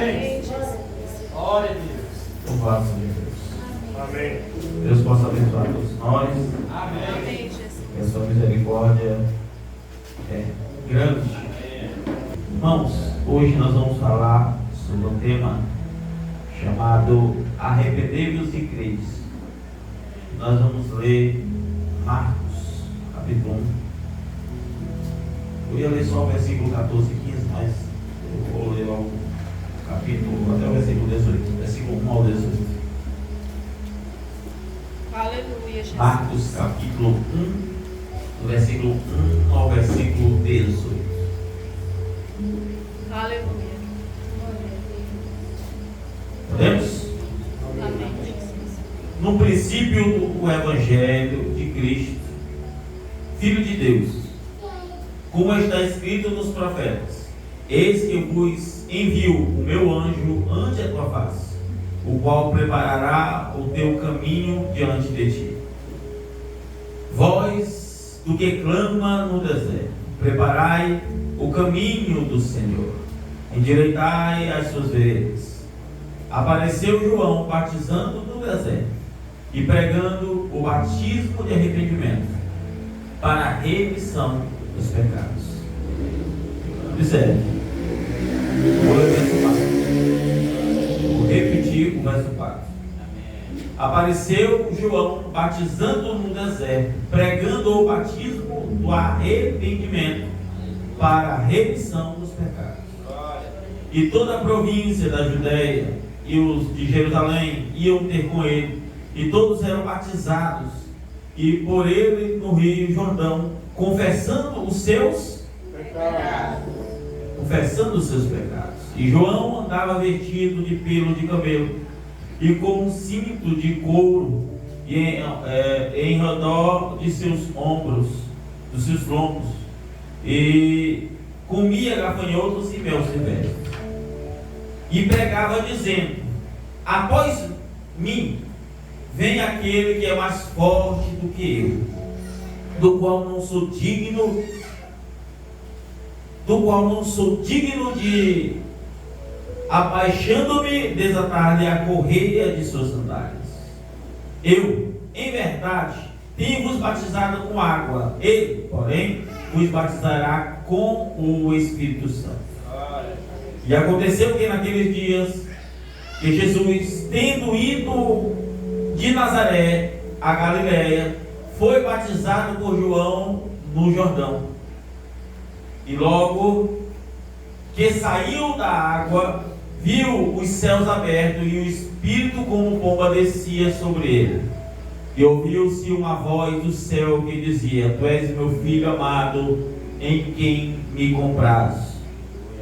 Amém. Glória a Deus. Louvado seja Deus. Amém. Deus possa abençoar todos nós. Amém. Que a sua misericórdia é grande. Irmãos, hoje nós vamos falar sobre um tema chamado Arrependei-vos e credes. Nós vamos ler Marcos, capítulo 1. Eu ia ler só o versículo 14 e 15, mas eu vou ler logo o capítulo até o versículo 18. Versículo 1 ao 18. Aleluia, Jesus. Marcos, capítulo 1, do versículo 1 ao versículo 18. Aleluia. Podemos? Amém, Jesus. No princípio, o Evangelho de Cristo, Filho de Deus, como está escrito nos profetas: eis que eu vos envio o meu anjo ante a tua face, o qual preparará o teu caminho diante de ti. Voz do que clama no deserto, preparai o caminho do Senhor, endireitai as suas veredas. Apareceu João batizando no deserto e pregando o batismo de arrependimento para a remissão dos pecados. Observe, vou ler o verso 4. Vou repetir o verso 4. Apareceu João batizando no deserto, pregando o batismo do arrependimento para a remissão dos pecados. E toda a província da Judéia e os de Jerusalém iam ter com ele, e todos eram batizados, e por ele no rio Jordão, confessando os seus pecados. E João andava vestido de pelo de camelo, e com um cinto de couro em redor de seus ombros, dos seus lombos, e comia gafanhotos e mel silvestre. E pregava dizendo: após mim vem aquele que é mais forte do que eu, do qual não sou digno de, abaixando-me, desatar-lhe a correia de suas sandálias. Eu, em verdade, tenho-vos batizado com água, ele, porém, vos batizará com o Espírito Santo. E aconteceu que naqueles dias que Jesus, tendo ido de Nazaré a Galiléia, foi batizado por João no Jordão. E logo que saiu da água, viu os céus abertos e o Espírito como pomba descia sobre ele. E ouviu-se uma voz do céu que dizia: Tu és meu filho amado, em quem me compraz.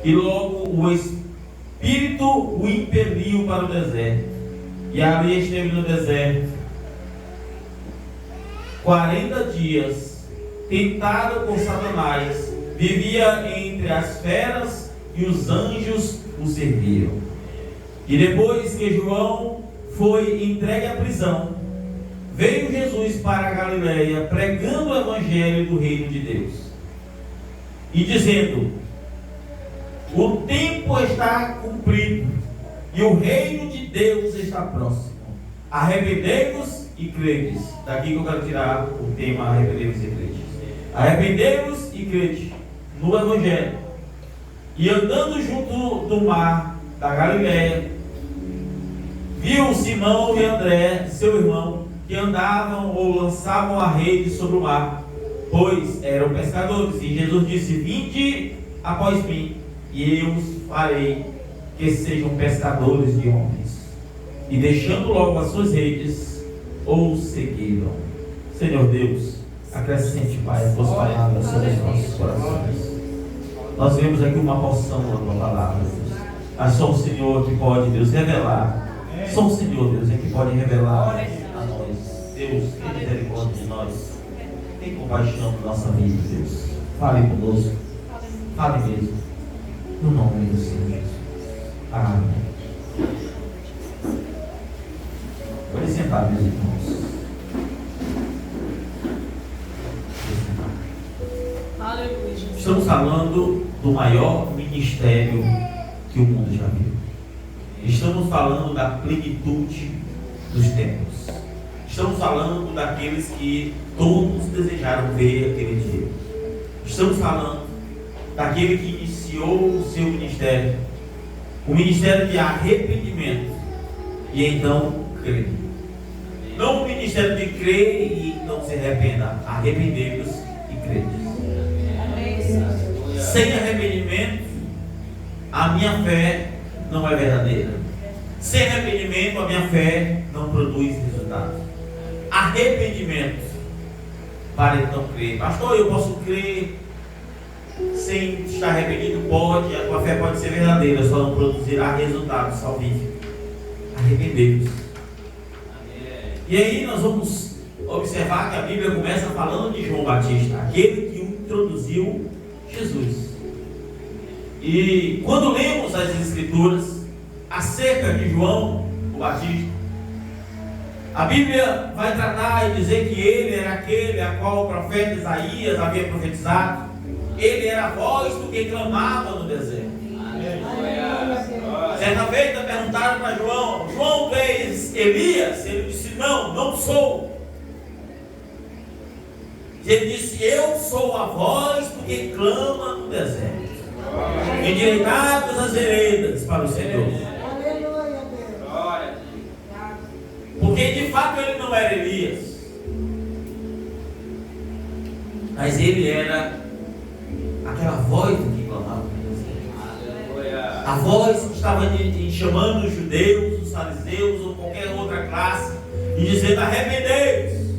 E logo o Espírito o impeliu para o deserto. E ali esteve no deserto 40 dias, tentado por Satanás. Vivia entre as feras e os anjos o serviam. E depois que João foi entregue à prisão, veio Jesus para a Galiléia, pregando o evangelho do reino de Deus, e dizendo: o tempo está cumprido e o reino de Deus está próximo. Arrependei-vos e credes. Daqui que eu quero tirar o tema arrependei-vos e credes. Arrependei-vos e credes no evangelho. E andando junto do mar da Galiléia, viu Simão e André, seu irmão, que andavam ou lançavam a rede sobre o mar, pois eram pescadores. E Jesus disse: vinde após mim, e eu os farei que sejam pescadores de homens. E deixando logo as suas redes, o seguiram. Senhor Deus, acrescente, Pai, as tuas palavras sobre os nossos corações. Nós vemos aqui uma porção da tua palavra, Deus. Mas só o Senhor que pode, Deus, revelar. Só o Senhor, Deus, é que pode revelar a nós. Deus, tem misericórdia de nós. Tem compaixão da nossa vida, Deus. Fale conosco. Fale mesmo. No nome do Senhor Jesus. Amém. Pode sentar, meus irmãos. Aleluia, Jesus. Estamos falando do maior ministério que o mundo já viu. estamos falando da plenitude dos tempos. Estamos falando daqueles que todos desejaram ver aquele dia. Estamos falando daquele que iniciou o seu ministério, o ministério de arrependimento e então crer. Não o ministério de crer e não se arrependa, arrependei-vos e credes. Sem arrependimento, a minha fé não é verdadeira. Sem arrependimento, a minha fé não produz resultados. Arrependimento para então crer. Pastor, eu posso crer sem estar arrependido? Pode, a tua fé pode ser verdadeira, só não produzirá resultados salvíficos. Arrependei-vos. E aí nós vamos observar que a Bíblia começa falando de João Batista, aquele que introduziu Jesus. E quando lemos as Escrituras acerca de João o Batista, a Bíblia vai tratar e dizer que ele era aquele a qual o profeta Isaías havia profetizado. Ele era a voz do que clamava no deserto. Certa vez perguntaram para João: João, tu és Elias? Ele disse: não, não sou. Ele disse: eu sou a voz do que clama no deserto. Endireitados as veredas para o Senhor. Porque de fato ele não era Elias, mas ele era aquela voz do que clamava. A voz que estava chamando os judeus, os fariseus ou qualquer outra classe e dizendo: arrependei-vos,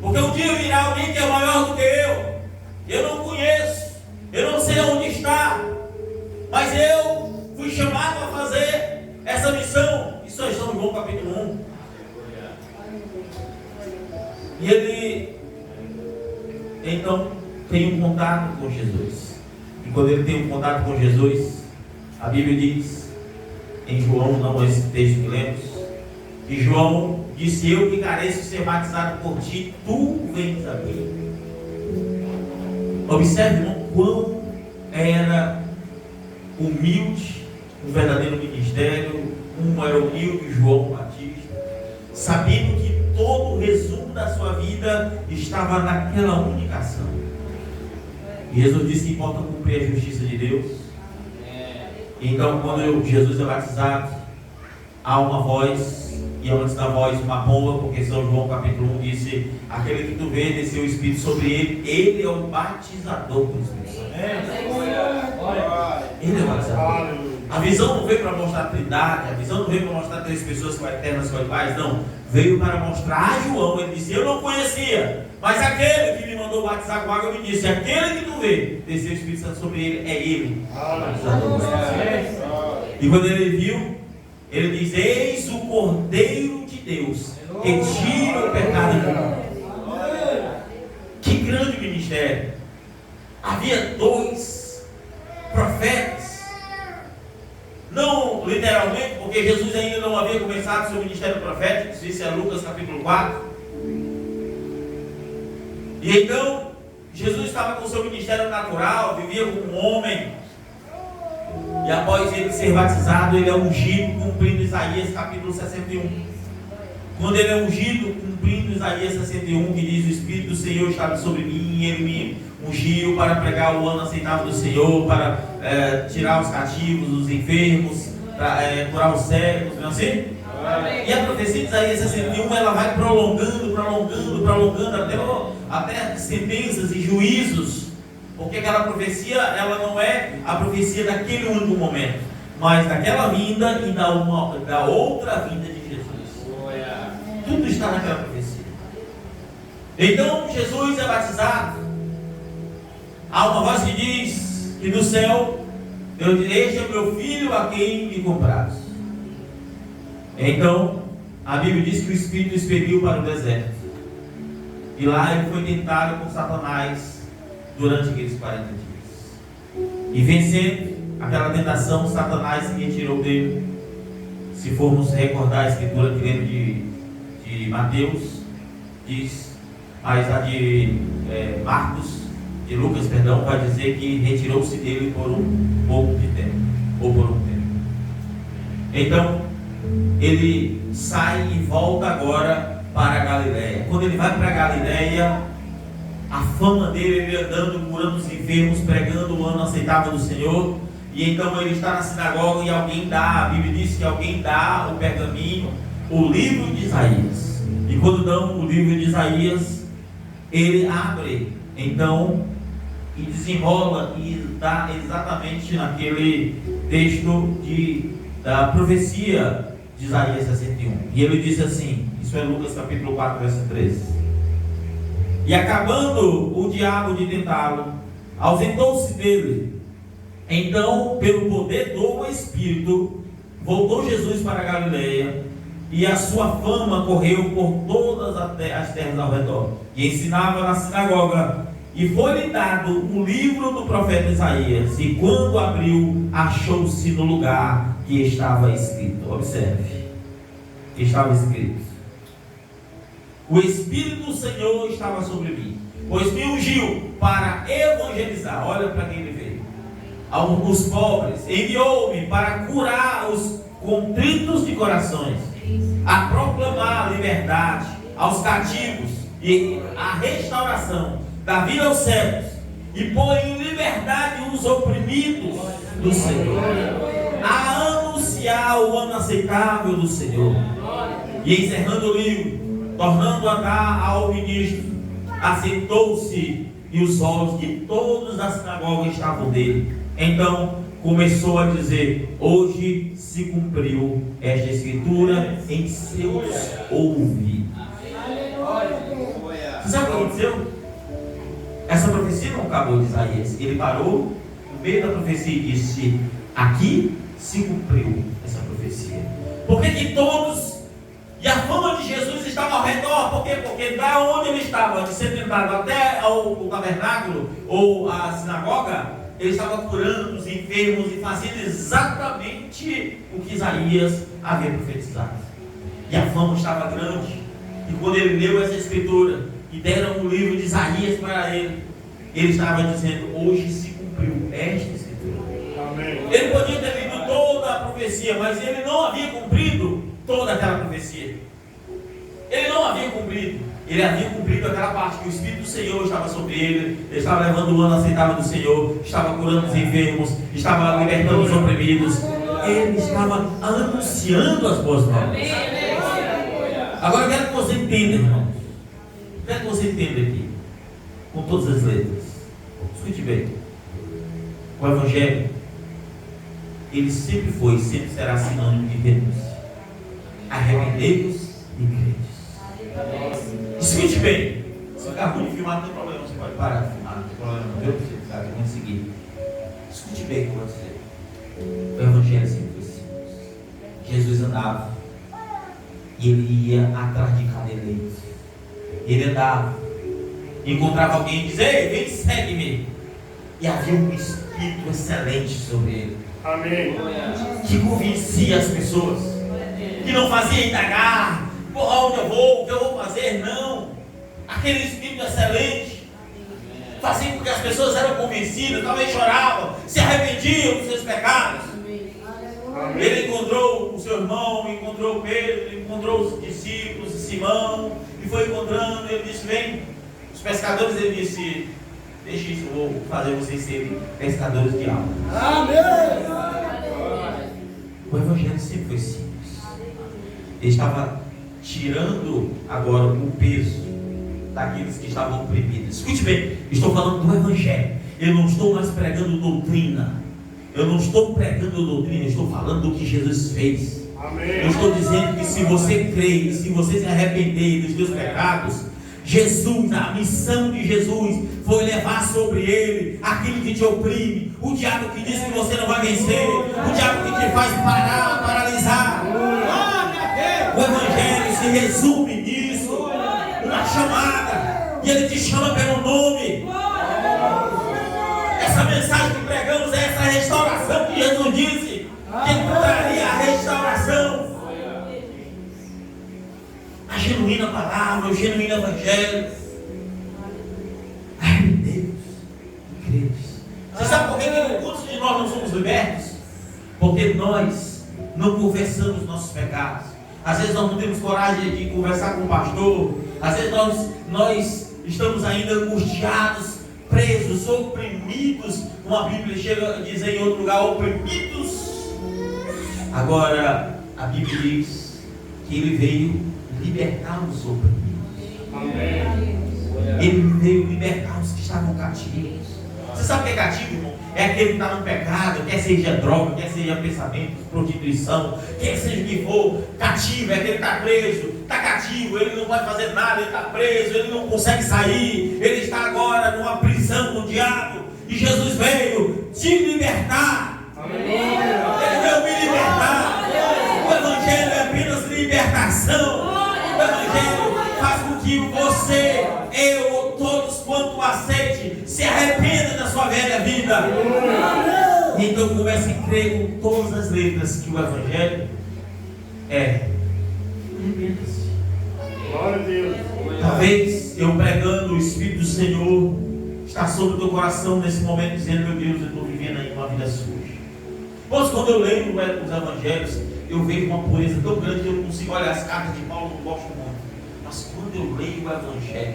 porque um dia virá alguém que é maior do que eu não conheço, eu não sei onde está, mas eu fui chamado a fazer essa missão. Isso nós estamos em João capítulo 1. E ele então tem um contato com Jesus. E quando ele tem um contato com Jesus, a Bíblia diz em João, não esse texto que lemos, que João disse: eu que careço de ser batizado por ti, tu vens a mim. Observe, irmão, quão era humilde o verdadeiro ministério. Um era humilde, João Batista, sabendo que todo o resumo da sua vida estava naquela única ação. E Jesus disse que importa cumprir a justiça de Deus. Então, quando Jesus é batizado, há uma voz, e antes da voz uma pomba, porque São João capítulo 1 disse: aquele que tu vê, desceu o Espírito sobre ele, ele é o batizador do Espírito Santo. Ele é o batizador. A visão não veio para mostrar a Trindade, a visão não veio para mostrar três pessoas que são eternas, são iguais, não. Veio para mostrar a João. Ele disse: eu não conhecia, mas aquele que me mandou batizar com água me disse: aquele que tu vê, desceu o Espírito Santo sobre ele, é ele, o batizador do Espírito Santo. E quando ele viu, ele diz: eis o Cordeiro de Deus, que tira o pecado do mundo. Que grande ministério! Havia 2 profetas. Não literalmente, porque Jesus ainda não havia começado seu ministério profético. Isso é Lucas capítulo 4. E então, Jesus estava com seu ministério natural, vivia como um homem. E após ele ser batizado, ele é ungido, cumprindo Isaías capítulo 61. Quando ele é ungido, cumprindo Isaías 61, que diz: o Espírito do Senhor estava sobre mim, ele me ungiu para pregar o ano aceitável do Senhor, para tirar os cativos, os enfermos, para curar os cegos, não é assim? E a profecia de Isaías 61, ela vai prolongando até sentenças e juízos, porque aquela profecia, ela não é a profecia daquele único momento, mas daquela vinda e da outra vinda de Jesus. Tudo está naquela profecia. Então Jesus é batizado. Há uma voz que diz que do céu: este é o meu filho a quem me compraste. Então a Bíblia diz que o Espírito o expeliu para o deserto. E lá ele foi tentado por Satanás durante aqueles 40 dias. E vencendo aquela tentação, Satanás se retirou dele. Se formos recordar a escritura que lembra de Mateus, diz, mas a de Lucas, perdão, vai dizer que retirou-se dele por um pouco de tempo, ou por um tempo. Então, ele sai e volta agora para a Galileia. Quando ele vai para a Galileia, a fama dele, ele andando, curando os enfermos, pregando o ano aceitável do Senhor. E então ele está na sinagoga e alguém dá, a Bíblia diz que alguém dá o pergaminho, o livro de Isaías. E quando dão o livro de Isaías, ele abre, então, e desenrola e dá exatamente naquele texto da profecia de Isaías 61. E ele diz assim, isso é Lucas capítulo 4, verso 13. E acabando o diabo de tentá-lo, ausentou-se dele. Então, pelo poder do Espírito, voltou Jesus para a Galileia, e a sua fama correu por todas as terras ao redor. E ensinava na sinagoga, e foi-lhe dado o livro do profeta Isaías, e quando abriu, achou-se no lugar que estava escrito. Observe, que estava escrito: o Espírito do Senhor estava sobre mim, pois me ungiu para evangelizar. Olha para quem ele veio: os pobres. Enviou-me para curar os contritos de corações, a proclamar a liberdade aos cativos e a restauração da vida aos cegos, e pôr em liberdade os oprimidos do Senhor, a anunciar o ano aceitável do Senhor. E encerrando o livro, tornando a dar ao ministro, assentou-se, e os olhos de todos da sinagoga estavam dele. Então começou a dizer: hoje se cumpriu esta escritura em seus ouvidos. Você sabe o que aconteceu? Essa profecia não acabou de Isaías. Ele parou no meio da profecia e disse: aqui se cumpriu essa profecia. Por que todos, e a fama de Jesus estava ao redor? Por quê? Porque da onde ele estava, de ser tentado até o tabernáculo ou a sinagoga, ele estava curando os enfermos e fazendo exatamente o que Isaías havia profetizado. E a fama estava grande. E quando ele leu essa escritura e deram o livro de Isaías para ele, ele estava dizendo: hoje se cumpriu esta escritura. Amém. Ele podia ter lido toda a profecia, mas ele não havia cumprido toda aquela profecia. Ele não havia cumprido. Ele havia cumprido aquela parte que o Espírito do Senhor estava sobre ele. Ele estava levando o ano aceitável do Senhor, estava curando os enfermos, estava libertando os oprimidos. Ele estava anunciando as boas novas. Agora eu quero que você entenda, irmãos. Quero que você entenda aqui, com todas as letras. Escute bem. O Evangelho, ele sempre foi e sempre será sinônimo de renúncia. Arrependei-vos e credes. Escute bem. Se ficar ruim de filmar, não tem problema. Você pode parar de filmar, não tem problema. Não você ficar aqui, vamos seguir. Escute bem o que eu vou dizer. O Evangelho sempre foi simples. Jesus andava e ele ia atrás de cada eleito. Ele andava, encontrava alguém e dizia: ei, vem, segue-me. E havia um Espírito excelente sobre ele. Amém. Que convencia as pessoas, que não fazia indagar: onde eu vou, o que eu vou fazer? Não. Aquele Espírito excelente fazia com que as pessoas eram convencidas, talvez choravam, se arrependiam dos seus pecados. Amém. Ele encontrou o seu irmão, encontrou Pedro, encontrou os discípulos, Simão, e foi encontrando. Ele disse: vem. Os pescadores, ele disse: deixe isso, eu vou fazer vocês serem pescadores de alma. Amém. O Evangelho sempre foi simples. Ele estava tirando agora o peso daqueles que estavam oprimidos. Escute bem, estou falando do Evangelho. Eu não estou mais pregando doutrina. Eu não estou pregando doutrina, eu estou falando do que Jesus fez. Amém. Eu estou dizendo que se você crê, se você se arrepender dos seus pecados, Jesus, a missão de Jesus foi levar sobre ele aquilo que te oprime, o diabo que diz que você não vai vencer, o diabo que te faz parar, paralisar. O Evangelho se resume nisso, na chamada, e ele te chama pelo nome. Essa mensagem que pregamos é essa restauração que Jesus disse que traria a restauração. A genuína palavra, o genuíno Evangelho. Ai, meu Deus, credes. Você sabe por que muitos de nós não somos libertos? Porque nós não confessamos nossos pecados. Às vezes nós não temos coragem de conversar com o pastor. Às vezes nós estamos ainda angustiados, presos, oprimidos. Como a Bíblia chega a dizer em outro lugar, oprimidos. Agora, a Bíblia diz que Ele veio libertar os oprimidos. Amém. Ele veio libertar os que estavam cativos. Você sabe o que é cativo, irmão? É aquele que está no pecado, quer seja droga, quer seja pensamento, prostituição, quer seja o que for, cativo, é aquele que está preso, está cativo, ele não pode fazer nada, ele está preso, ele não consegue sair, ele está agora numa prisão do diabo, e Jesus veio te libertar. Amém. Ele veio me libertar. O Evangelho é apenas libertação. O Evangelho faz com que você, eu, todos quanto aceite, se arrependa da sua velha vida. Então comece a crer com todas as letras que o Evangelho é. Arrependa-se. Glória a Deus. Talvez eu pregando, o Espírito do Senhor está sobre o teu coração nesse momento, dizendo: meu Deus, eu estou vivendo aí uma vida suja. Pois quando eu leio os Evangelhos, eu vejo uma pureza tão grande que eu não consigo olhar as cartas de Paulo, não gosto muito. Mas quando eu leio o Evangelho,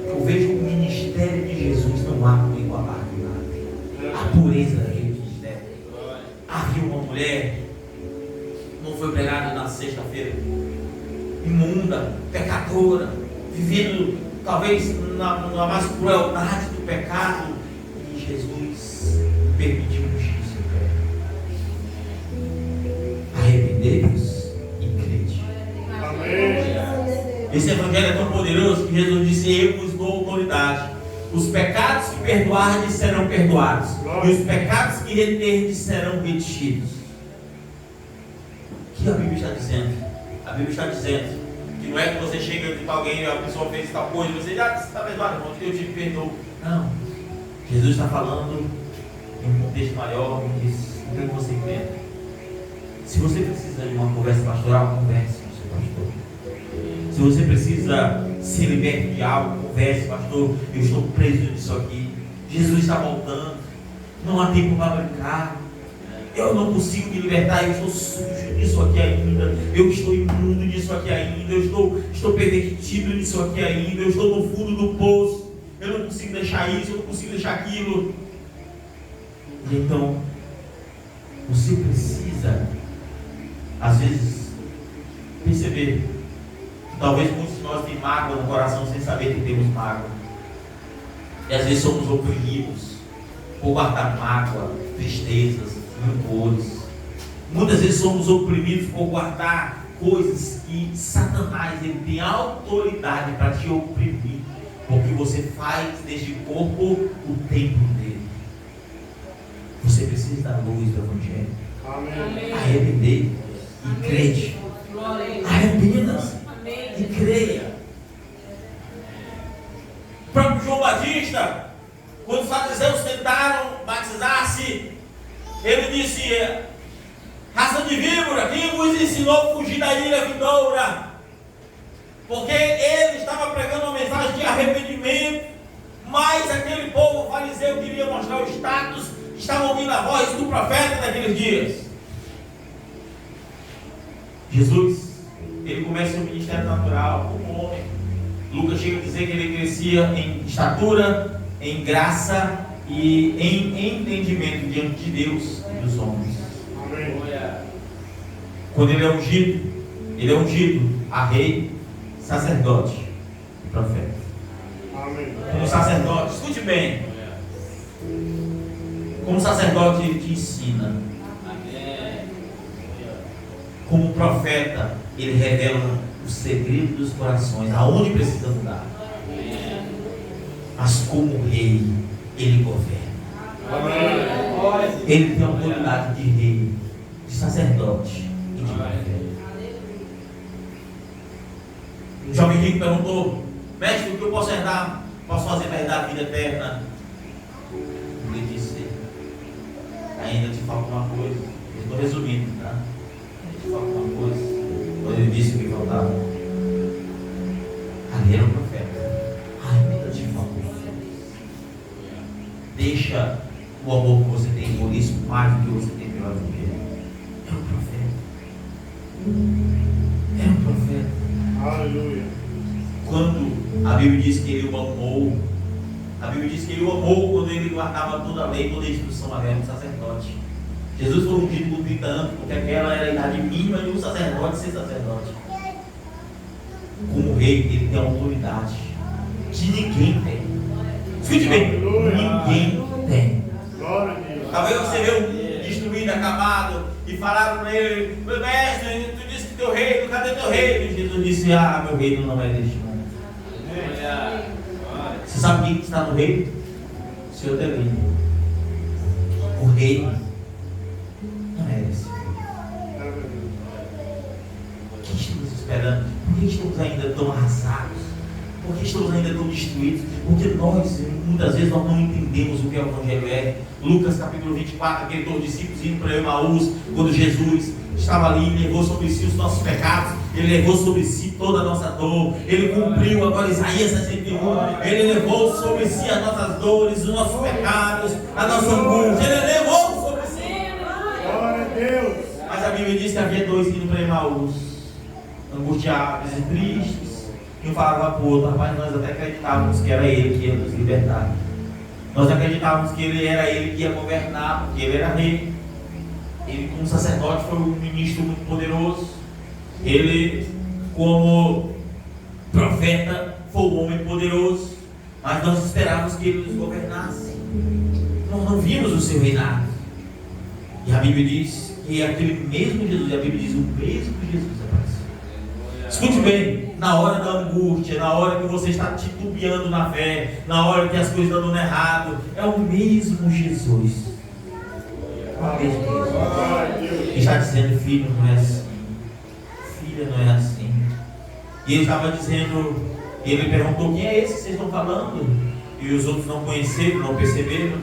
eu vejo o ministério de Jesus, não há como igualar de nada. A pureza daquele ministério. Havia uma mulher, não foi pregada na sexta-feira, imunda, pecadora, vivendo talvez na mais crueldade do pecado, e Jesus permitiu isso. Arrependei-vos e crede. Amém. Esse Evangelho é tão poderoso que Jesus disse: eu vos dou autoridade. Os pecados que perdoardes serão perdoados, e os pecados que reterdes serão retidos. O que a Bíblia está dizendo? A Bíblia está dizendo que não é que você chega para alguém e a pessoa fez tal coisa, você já está perdoado, irmão, eu te perdoo. Não. Jesus está falando em um contexto maior, e diz: o que você quer? Se você precisa de uma conversa pastoral, converse com o seu pastor. Se você precisa ser liberto de algo, converse, pastor. Eu estou preso nisso aqui. Jesus está voltando. Não há tempo para brincar. Eu não consigo me libertar. Eu estou sujo nisso aqui ainda. Eu estou imundo nisso aqui ainda. Eu estou pervertido nisso aqui ainda. Eu estou no fundo do poço. Eu não consigo deixar isso. Eu não consigo deixar aquilo. E então, você precisa, às vezes, perceber que talvez muitos de nós têm mágoa no coração sem saber que temos mágoa. E às vezes somos oprimidos por guardar mágoa, tristezas, rancores. Muitas vezes somos oprimidos por guardar coisas que Satanás ele tem autoridade para te oprimir, porque você faz deste corpo o templo dele. Você precisa da luz do Evangelho. Amém. Arrepender e crede. Arrependa-se e creia. O próprio João Batista, quando os fariseus tentaram batizar-se, ele disse: raça de víbora, quem vos ensinou a fugir da ira vindoura? Porque ele estava pregando uma mensagem de arrependimento, mas aquele povo fariseu queria mostrar o status, estava ouvindo a voz do profeta naqueles dias. Jesus, ele começa o ministério natural como homem. Lucas chega a dizer que ele crescia em estatura, em graça e em entendimento diante de Deus e dos homens. Amém. Quando ele é ungido a rei, sacerdote e profeta. Amém. Como sacerdote, escute bem. Como sacerdote, ele te ensina. Como profeta, ele revela os segredos dos corações, aonde precisa mudar. Mas como rei, ele governa. Amém. Ele tem autoridade de rei, de sacerdote e de profeta. Um jovem rico perguntou: mestre, o que eu posso herdar? Posso fazer para herdar a vida eterna? Ele disse: ainda te falta uma coisa. Eu estou resumindo, tá? Ainda te falta uma coisa. Quando ele disse o que faltava, ali era o profeta. Ainda te falta uma coisa. Deixa o amor que você tem por isso mais do que você tem pela vida. É o profeta. Era um profeta. Aleluia. Quando a Bíblia diz que ele o amou, a Bíblia diz que ele o amou quando ele guardava toda a lei, toda a instrução, era um sacerdote. Jesus foi ungido com 30 anos, porque aquela era a idade mínima de um sacerdote ser sacerdote. Como rei, ele tem autoridade que ninguém tem. Escute bem, ninguém tem. Glória a Deus. Talvez você vê um destruído, acabado, e falaram para ele: mestre, tu disse que teu reino, cadê teu reino? Jesus disse: meu reino não é deste mundo. Você sabe quem está no reino? O Senhor Delino. O reino não é esse. O que estamos esperando? Por que estamos ainda tão arrasados? Por que estamos ainda tão destruídos? Porque nós, muitas vezes, nós não entendemos o que é o Evangelho é. Lucas capítulo 24, aquele dos discípulos indo para Emaús, quando Jesus estava ali, ele levou sobre si os nossos pecados, ele levou sobre si toda a nossa dor, ele cumpriu agora Isaías 61, ele levou sobre si as nossas dores, os nossos pecados, a nossa angústia, ele levou sobre si. Glória a Deus. Mas a Bíblia diz que havia dois indo para Emaús, angustiados e tristes. E um falava para o outro: rapaz, nós até acreditávamos que era ele que ia nos libertar. Nós acreditávamos que ele era ele que ia governar, porque ele era rei. Ele, como sacerdote, foi um ministro muito poderoso. Ele, como profeta, foi um homem poderoso. Mas nós esperávamos que ele nos governasse. Nós não vimos o seu reinado. E a Bíblia diz que aquele mesmo Jesus, a Bíblia diz o mesmo Jesus apareceu. Escute bem, na hora da angústia, na hora que você está titubeando na fé, na hora que as coisas estão dando errado, é o mesmo Jesus. É o mesmo Jesus. Ele está dizendo: filho, não é assim. Filha, não é assim. E ele estava dizendo, ele perguntou: quem é esse que vocês estão falando? E os outros não conheceram, não perceberam.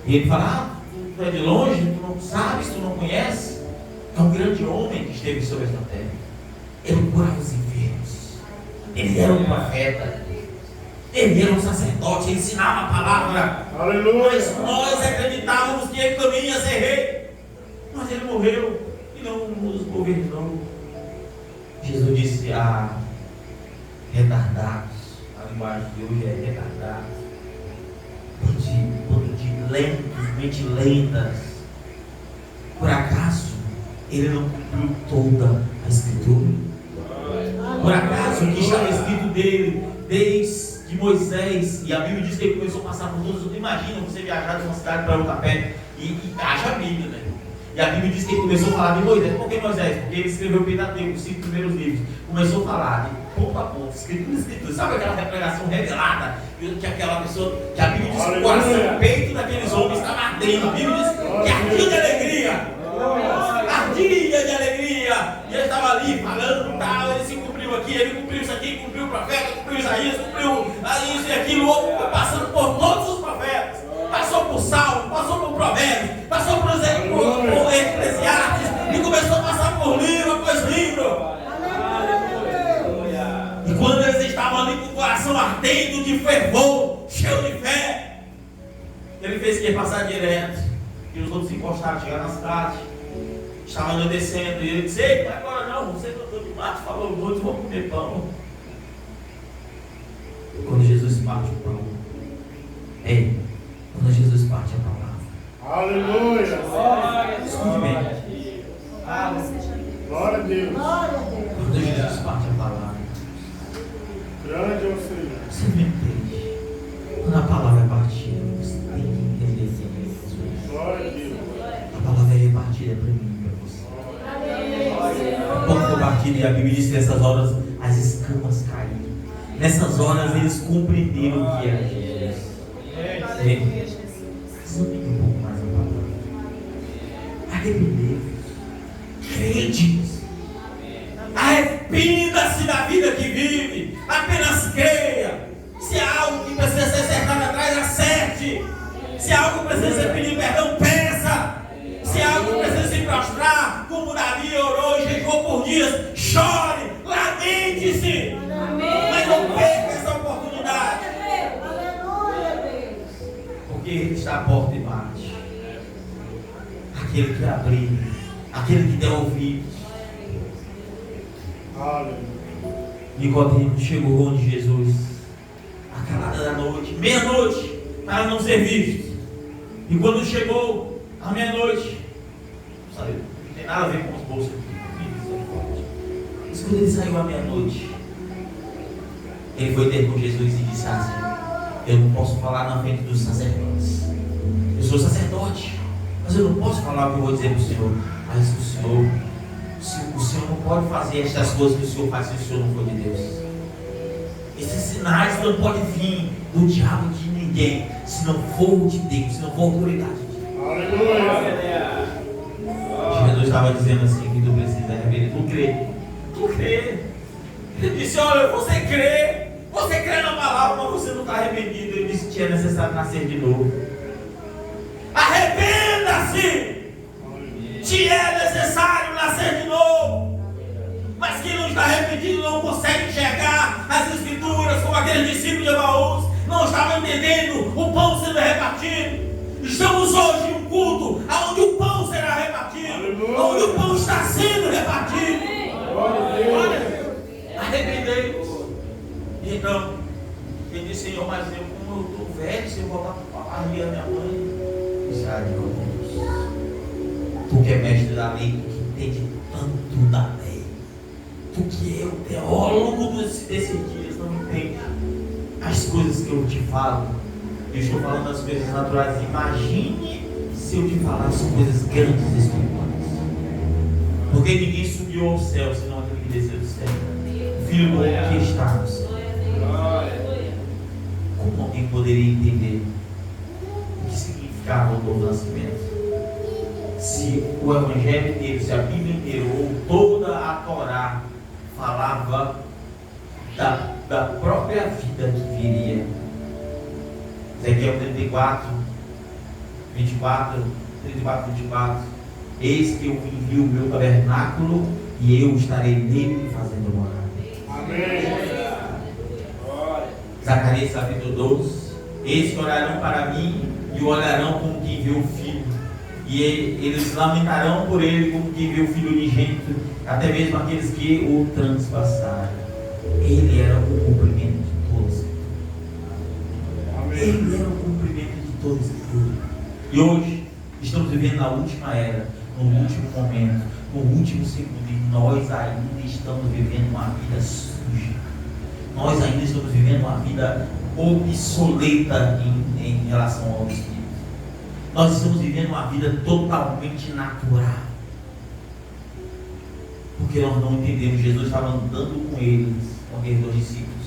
E ele fala: tu é de longe, tu não sabes, tu não conheces. É um grande homem que esteve sobre esta terra. Ele curava os enfermos. Ele era um profeta. Ele era um sacerdote. Ele ensinava a palavra. Aleluia. Mas nós acreditávamos que ele também ia ser rei. Mas ele morreu e não nos governou. Jesus disse: retardados. A linguagem de hoje é retardados. Bando de lentos, mente lentas. Por acaso ele não cumpriu toda a Escritura? Por acaso o que estava escrito dele desde Moisés, e a Bíblia diz que ele começou a passar por todos. Imagina você viajar de uma cidade para outra pé e haja a Bíblia, né? E a Bíblia diz que ele começou a falar de Moisés. Por que Moisés? Porque ele escreveu o Pentateuco, os 5 primeiros livros. Começou a falar de ponto a ponto, escritura. Sabe aquela revelação revelada que aquela pessoa, que a Bíblia diz que o coração, o peito daqueles homens estava ardendo. A Bíblia diz que ardia de alegria. Ardia de alegria. E ele estava ali falando, tal, ele se cumpriu aqui, ele cumpriu isso aqui, cumpriu o profeta, cumpriu Isaías, cumpriu isso e aquilo, outro, foi passando por todos os profetas. Passou por Salmo, passou por Provérbios, passou por Eclesiastes e começou a passar por livro após livro. E quando eles estavam ali com o coração ardendo de fervor, cheio de fé, ele fez que ia passar direto. E os outros encostaram, chegaram na cidade, estavam ainda descendo. E ele disse: ei, não é agora não, você cantou demais, falou muito, vamos comer pão. Quando Jesus parte o pão, quando Jesus parte a palavra, Aleluia. escute bem. Glória a Deus. Quando Jesus parte a palavra, Grande é o Senhor. você me entende? Quando a palavra é partida, você tem que entender quem é Jesus. Glória a Deus. A palavra é repartida para mim e para você. O pão foi partido e a Bíblia diz que nessas horas as escamas caíram. Nessas horas eles compreenderam o que era Jesus. Examine um pouco mais a palavra. Arrependei-vos. Crentes. Arrependa-se da vida que vive. Apenas creia. Se há algo que precisa ser acertado atrás, acerte. Se há algo que precisa ser pedir perdão, peça. Se há algo que precisa se prostrar, como Davi orou e jejuou por dias, chore, lamente-se. Mas não perca essa oportunidade. Porque Ele está à porta e bate. Aquele que abrir, aquele que der ouvidos, Aleluia. Nicodemo chegou onde Jesus, à calada da noite, meia-noite, para não ser visto. E quando chegou à meia-noite, sabe, não tem nada a ver com os bolsos aqui. Mas quando ele saiu à meia-noite, ele foi ter com Jesus e disse assim: eu não posso falar na frente dos sacerdotes. Eu sou sacerdote, mas eu não posso falar o que eu vou dizer para o Senhor. Mas o Senhor não pode fazer estas coisas que o Senhor faz se o Senhor não for de Deus. Esses sinais não podem vir do diabo de ninguém, se não for de Deus, se não for autoridade de Deus. Aleluia. Jesus estava dizendo assim que tu precisa arrepender. Tu crê? Tu crê? Ele disse: olha, você crê na palavra, mas você não está arrependido. Ele disse que é necessário nascer de novo. Arrependa-se! Te é necessário nascer de novo. Mas quem não está arrependido não consegue enxergar as escrituras, como aqueles discípulos de Emaús não estavam entendendo o pão sendo repartido. Estamos hoje em um culto onde o pão será repartido, onde o pão está sendo repartido. Olha, arrependei-vos. Então, ele disse: Senhor, mas eu, como eu estou velho, se eu voltar para a barriga da minha mãe, disse: Deus, tu que é mestre da lei, tu que entende tanto da lei, tu que é o teólogo desses dias, não entende as coisas que eu te falo. Eu estou falando das coisas naturais. Imagine se eu te falasse coisas grandes e espirituais. Porque ninguém subiu ao céu senão aquele que desceu do céu, o Filho do homem que está no céu. Como alguém poderia entender o que significava o novo nascimento se o Evangelho inteiro, se a Bíblia inteira ou toda a Torá falava da própria vida que viria? Ezequiel 34, 24, eis que eu envio o meu tabernáculo e eu estarei nele fazendo morada. Amém. Zacarias capítulo 12, eis que olharão para mim e o olharão como quem vê o filho, e eles lamentarão por ele como quem vê o filho unigênito, até mesmo aqueles que o transpassaram. Ele era o cumprimento de todos. Ele era o cumprimento de toda a Escritura. E hoje estamos vivendo na última era, no último momento, no último segundo, e nós ainda estamos vivendo uma vida suja. Nós ainda estamos vivendo uma vida obsoleta em relação ao Espírito. Nós estamos vivendo uma vida totalmente natural. Porque nós não entendemos. Jesus estava andando com eles, com aqueles dois discípulos.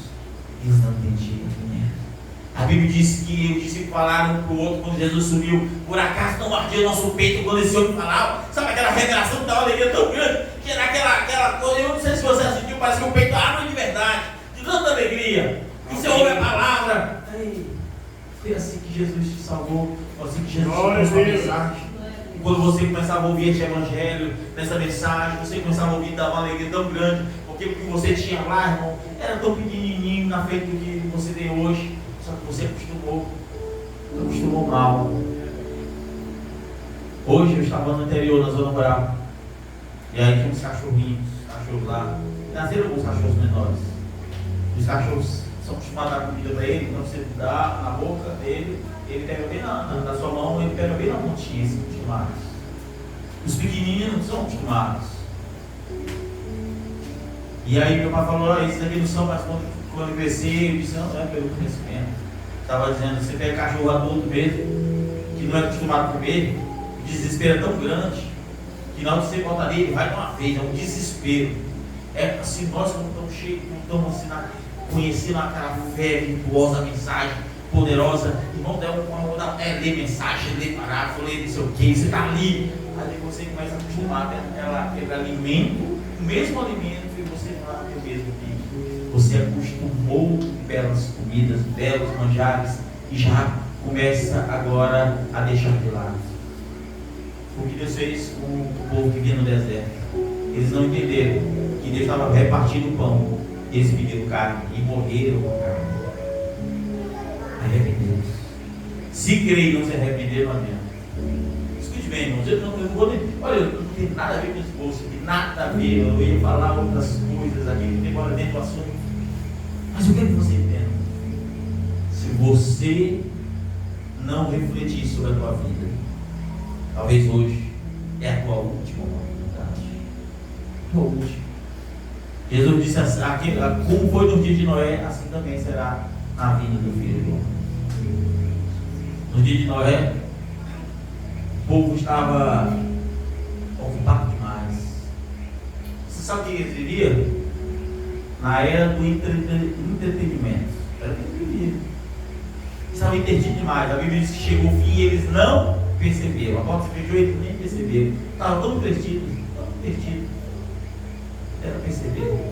Eles não entendiam quem era. A Bíblia diz que os discípulos falaram um para o outro quando Jesus subiu: por acaso não ardia o nosso peito quando esse homem falava? Sabe aquela revelação que dá uma alegria tão grande? Que era aquela coisa, eu não sei se você assistiu, parece que o peito abre de verdade, de tanta alegria. E você ouve a palavra. Ei, foi assim que Jesus te salvou, foi assim que Jesus te deu sua mensagem. E quando você começava a ouvir este Evangelho, nessa mensagem, você começava a ouvir, dava uma alegria tão grande, porque o que você tinha lá, irmão, era tão pequenininho na frente do que você tem hoje. Só que você acostumou mal. Hoje eu estava no interior, na zona rural, e aí tinha uns cachorrinhos, cachorros lá. Nasceram alguns cachorros menores. Os cachorros são acostumados a dar comida para ele, quando você dá na boca dele, ele pega bem na sua mão, ele pega bem na pontinha, assim, acostumados. Os pequenininhos não são acostumados. E aí meu pai falou: isso daqui não são, mas quando crescer, eu disse: não é pelo conhecimento. Estava dizendo: você pega cachorro adulto mesmo, que não é acostumado a comer, o desespero é tão grande, que na hora que você bota ali, ele vai de uma vez, é um desespero. É assim, nós não estamos cheios, não estamos assim, conhecendo aquela fé virtuosa, a mensagem poderosa. Irmão, ler mensagem, ler parágrafo, ler não sei o que, você está ali. Aí você começa a acostumar aquele alimento, o mesmo alimento, e você não vai ter o mesmo pique. Você acostumou com belas comidas, belos manjares, e já começa agora a deixar de lado. O que Deus fez com o povo que vinha no deserto? Eles não entenderam que Deus estava repartindo o pão. Eles pediram carne e morreram com carne. Arrependeram-se. Se crer e não se arrepender, não adianta. Escute bem, irmãos. Eu não vou nem. Olha, não tem nada a ver com esboço, não tem nada a ver. Eu ia falar outras coisas aqui, não tem nada dentro do assunto. Mas o que é que você entende? Se você não refletir sobre a tua vida, talvez hoje é a tua última oportunidade. Tua última. Jesus disse assim, como foi no dia de Noé, assim também será na vinda do Filho do Homem. No dia de Noé, o povo estava ocupado demais. Você sabe o que eles viviam? Na era do entretenimento. Era o que eles viviam. Estavam entretidos demais. A Bíblia diz que chegou o fim e eles não perceberam. A porta se fechou e eles nem perceberam. Estavam tão entretidos, Era perceber.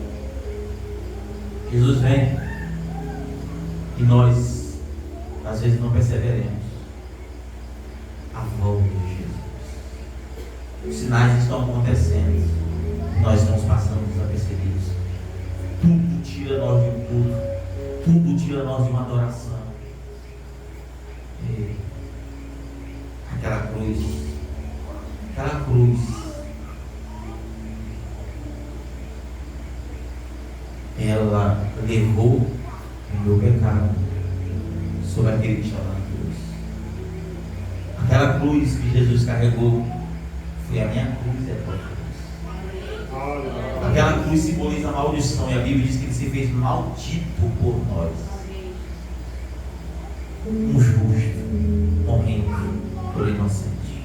Jesus vem e nós às vezes não perceberemos a volta de Jesus. Os sinais estão acontecendo, nós estamos passando desapercebidos. Tudo tira nós de um culto, tudo tira nós de uma adoração. E aquela cruz, ela levou o meu pecado sobre aquele que estava na cruz. Aquela cruz que Jesus carregou foi a minha cruz e a tua cruz. Aquela cruz simboliza a maldição e a Bíblia diz que ele se fez maldito por nós. Um justo morrendo por inocente.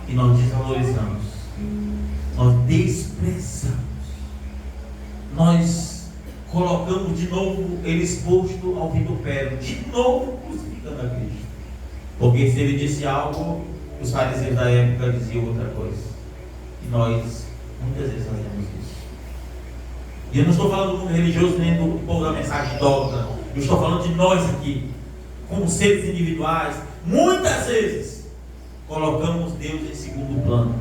E nós desvalorizamos, nós desprezamos, nós colocamos de novo ele exposto ao vitupério, de novo crucificando a Cristo. Porque se ele disse algo, os fariseus da época diziam outra coisa. E nós muitas vezes fazemos isso. E eu não estou falando do mundo religioso nem do povo da mensagem dogma. Eu estou falando de nós aqui, como seres individuais. Muitas vezes colocamos Deus em segundo plano.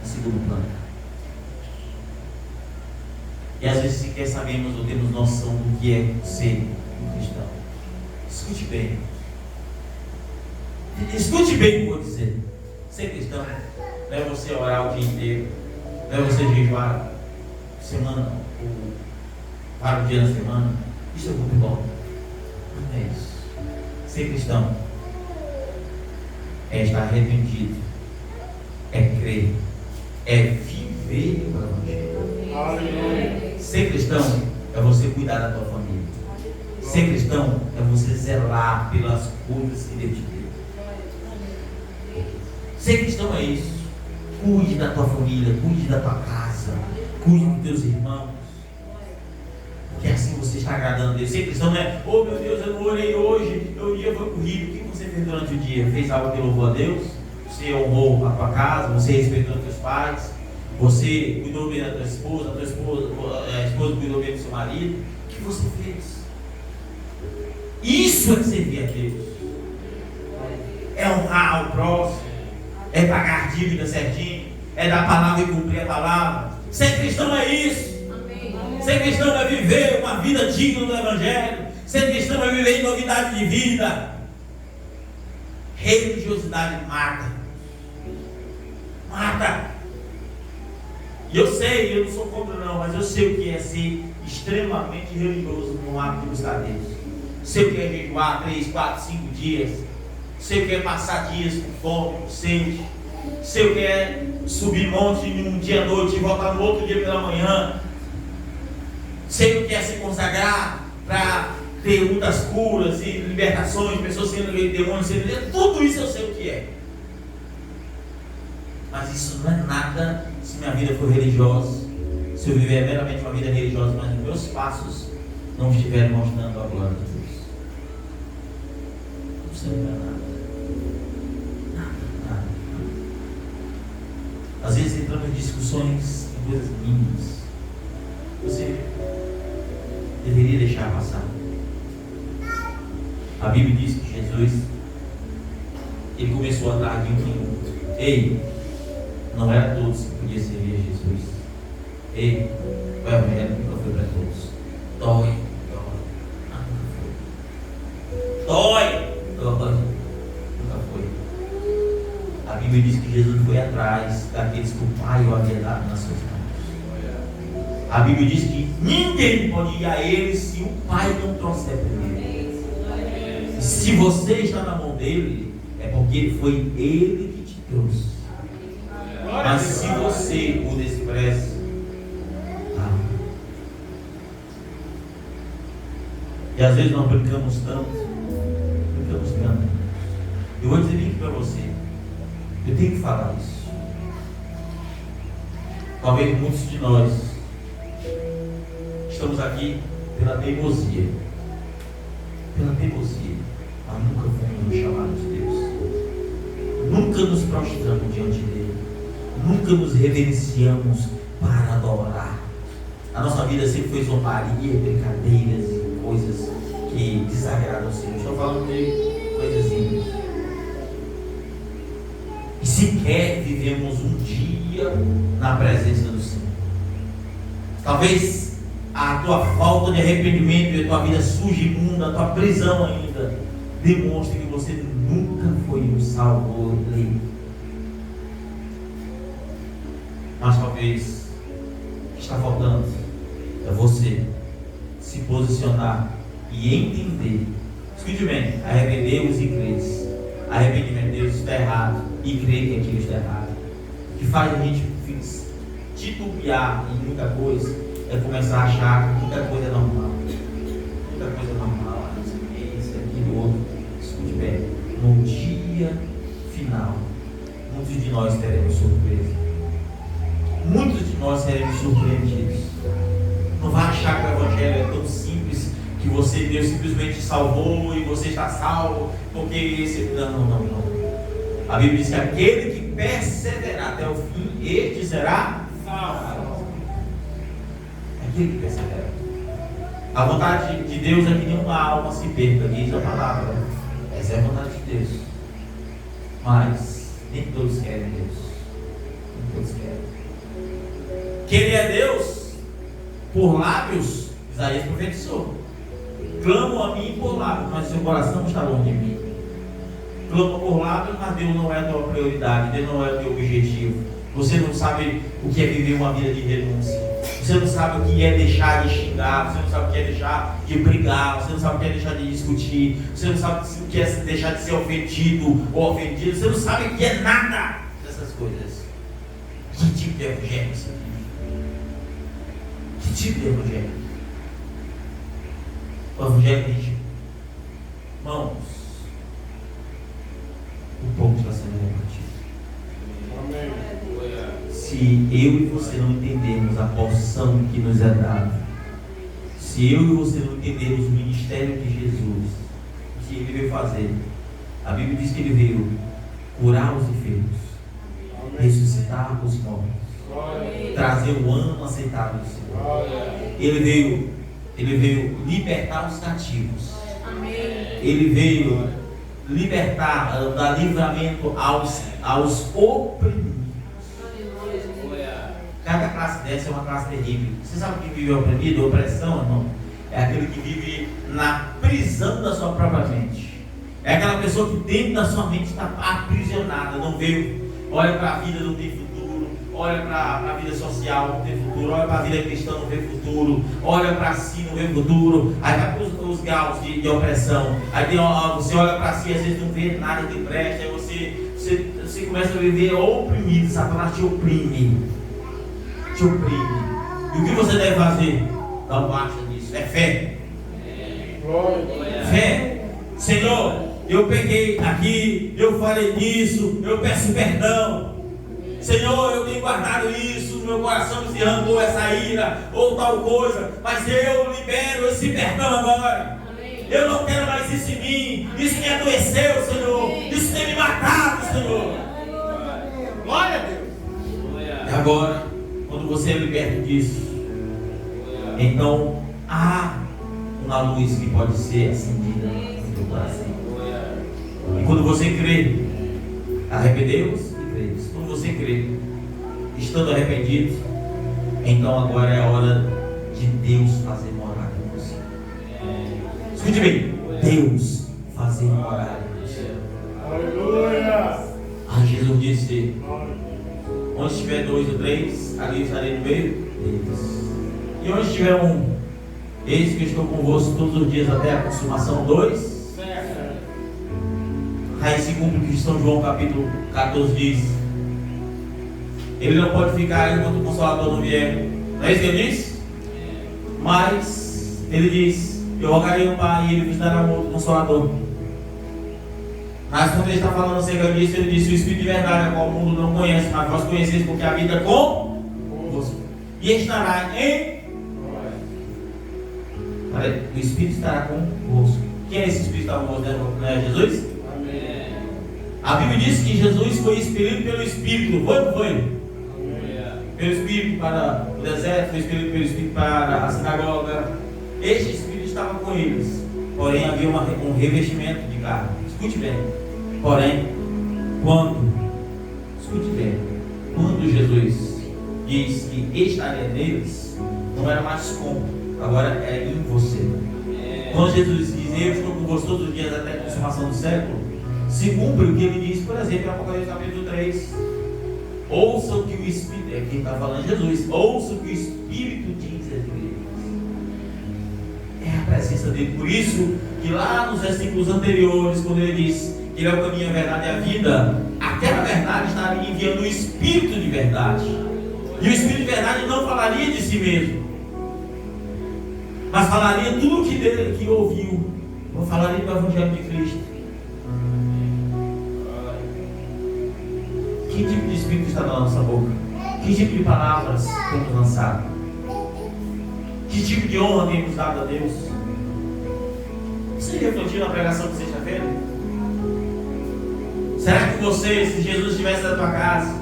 Em segundo plano. E às vezes sequer sabemos ou temos noção do que é ser um cristão. Escute bem. Escute bem o que eu vou dizer. Ser cristão não é você orar o dia inteiro, não é você jejuar semana ou vários dias na semana. Isso é muito bom. Não é isso. Ser cristão é estar arrependido, é crer, é viver o Evangelho. Ser cristão é você cuidar da tua família. Ser cristão é você zelar pelas coisas que Deus te deu. Ser cristão é isso. Cuide da tua família, cuide da tua casa, cuide dos teus irmãos. Porque assim você está agradando a Deus. Ser cristão não é, oh meu Deus, eu não orei hoje, meu dia foi corrido. O que você fez durante o dia? Fez algo que louvou a Deus? Você honrou a tua casa, você respeitou os teus pais, você cuidou bem da tua esposa, a esposa cuidou bem do seu marido. O que você fez? Isso é servir a Deus. É honrar o próximo, é pagar a dívida certinho, é dar a palavra e cumprir a palavra. Ser cristão é isso. Ser cristão é viver uma vida digna do Evangelho. Ser cristão é viver em novidade de vida. Religiosidade mata. Mata. E eu sei, eu não sou contra não, mas eu sei o que é ser extremamente religioso no ato de buscar Deus. Sei o que é jejuar 3, 4, 5 dias. Sei o que é passar dias com fome, com sede. Sei o que é subir monte em um dia à noite e voltar no outro dia pela manhã. Sei o que é se consagrar para ter muitas curas e libertações, pessoas sendo demônios, tudo isso eu sei o que é. Mas isso não é nada se minha vida for religiosa, se eu viver meramente uma vida religiosa, mas os meus passos não estiverem mostrando a glória de Deus. Não serve para nada. Nada. Às vezes entramos em discussões em coisas mínimas. Você deveria deixar passar. A Bíblia diz que Jesus, ele começou a dar de um em um. Ei, não era todos que podiam servir a Jesus. Ei, o Evangelho nunca foi para todos. Dói. Nunca foi. A Bíblia Bíblia diz que Jesus foi atrás daqueles que o Pai o havia dado nas suas mãos. A Bíblia diz que ninguém pode ir a Ele se o Pai não trouxer primeiro. Se você está na mão dele, é porque foi Ele que te trouxe. Mas se você o despreza, e às vezes nós brincamos tanto. Eu vou dizer aqui para você, eu tenho que falar isso. Talvez muitos de nós estamos aqui pela teimosia. Mas nunca fomos no chamado de Deus. Nunca nos prostramos diante dele. Nunca nos reverenciamos para adorar. A nossa vida sempre foi zombaria, brincadeiras e coisas que desagradam o Senhor. Estou falando de coisas simples. E sequer vivemos um dia na presença do Senhor. Talvez a tua falta de arrependimento e a tua vida suja e imunda, a tua prisão ainda, demonstre que você nunca foi um salvador eleito. Mas talvez o que está faltando é você se posicionar e entender. Escute bem, arrependemos e crês. Arrependimento de Deus está errado e crer que aquilo está errado. O que faz a gente titubear em muita coisa é começar a achar que muita coisa é normal. Muita coisa é normal, isso, aquilo, outro. Escute bem, no dia final, muitos de nós teremos surpresa. Muitos de nós seremos surpreendidos. Não vai achar que o Evangelho é tão simples que Deus simplesmente te salvou e você está salvo, porque esse... Não. A Bíblia diz que aquele que perseverar até o fim, este será salvo. Aquele que persevera. A vontade de Deus é que nenhuma alma se perca, diz a palavra. Essa é a vontade de Deus. Mas nem todos querem Deus. Nem todos querem. Quem é Deus? Por lábios, Isaías profetizou. Clamam a mim por lábios, mas seu coração está longe de mim. Clama por lábios, mas Deus não é a tua prioridade, Deus não é o teu objetivo. Você não sabe o que é viver uma vida de renúncia. Você não sabe o que é deixar de xingar. Você não sabe o que é deixar de brigar. Você não sabe o que é deixar de discutir. Você não sabe o que é deixar de ser ofendido ou ofendido. Você não sabe o que é nada dessas coisas. Que tipo de evangelho isso aqui? Que tipo de evangelho? O evangelho diz: irmãos, o povo está sendo repartido. Se eu e você não entendermos a porção que nos é dada, se eu e você não entendermos o ministério de Jesus, o que ele veio fazer, a Bíblia diz que ele veio curar os enfermos, ressuscitar os mortos, trazer o ano aceitável do Senhor. Ele veio libertar os cativos. Ele veio libertar, dar livramento aos oprimidos. Cada classe dessa é uma classe terrível. Você sabe o que vive oprimido? Opressão, irmão? É aquele que vive na prisão da sua própria mente. É aquela pessoa que dentro da sua mente está aprisionada, não veio, olha para a vida, não tem futuro, olha para a vida social, não tem futuro, olha para a vida cristã, não tem futuro, olha para si, não vê futuro. Aí vai para os graus de opressão. Aí você olha para si, às vezes não vê nada que presta, aí você começa a viver oprimido. Satanás te oprime. Te oprime. E o que você deve fazer? Não baixa nisso. É fé. Fé. Senhor, eu peguei aqui, eu falei nisso, eu peço perdão. Senhor, eu tenho guardado isso, no meu coração me arrancou essa ira ou tal coisa, mas eu libero esse perdão agora. Eu não quero mais isso em mim. Isso me adoeceu, Senhor. Isso tem me matado, Senhor. Glória a Deus. E agora, quando você é liberto disso, então há uma luz que pode ser acendida no teu coração. E quando você crê, arrependeu-se e crê. Quando você crê, estando arrependido, então agora é a hora de Deus fazer morar em você. Escute bem, Deus fazer morar em você. Aleluia! Ah, Jesus disse: onde estiver 2 ou 3, ali estarei no meio deles. E onde estiver um, eis que eu estou convosco todos os dias até a consumação. 2. Aí se cumpre o que São João capítulo 14 diz: ele não pode ficar enquanto o Consolador não vier. Não é isso que ele diz? Mas ele diz: eu rogarei ao Pai e ele vos dará um outro Consolador. Mas quando ele está falando acerca disso, ele disse: o Espírito de verdade, a qual o mundo não conhece, mas vós conheceis, porque habita convosco e estará em. Olha, o Espírito estará convosco. Quem é esse Espírito que está convosco? Não é Jesus? Amém. A Bíblia diz que Jesus foi expelido pelo Espírito. Foi ou não foi? Amém. Pelo Espírito para o deserto, foi expelido pelo Espírito para a sinagoga. Este Espírito estava com eles, porém havia um revestimento de carne. Escute bem. Porém, quando Jesus diz que estaria neles, não era mais com, agora é em você. Quando Jesus diz: eu estou convosco todos os dias até a consumação do século, se cumpre o que ele diz, por exemplo, em Apocalipse capítulo 3. Ouça o que o Espírito, é quem está falando Jesus, ouça o que o Espírito diz às igrejas. É a presença dele. Por isso que lá nos versículos anteriores, quando ele diz que ele é o caminho, a verdade e a vida, aquela verdade estaria enviando o Espírito de verdade. E o Espírito de verdade não falaria de si mesmo, mas falaria tudo o que ouviu. Ou falaria do Evangelho de Cristo. Que tipo de Espírito está na nossa boca? Que tipo de palavras temos lançado? Que tipo de honra temos dado a Deus? Você refletiu na pregação de sexta-feira? Será que você, se Jesus estivesse na tua casa,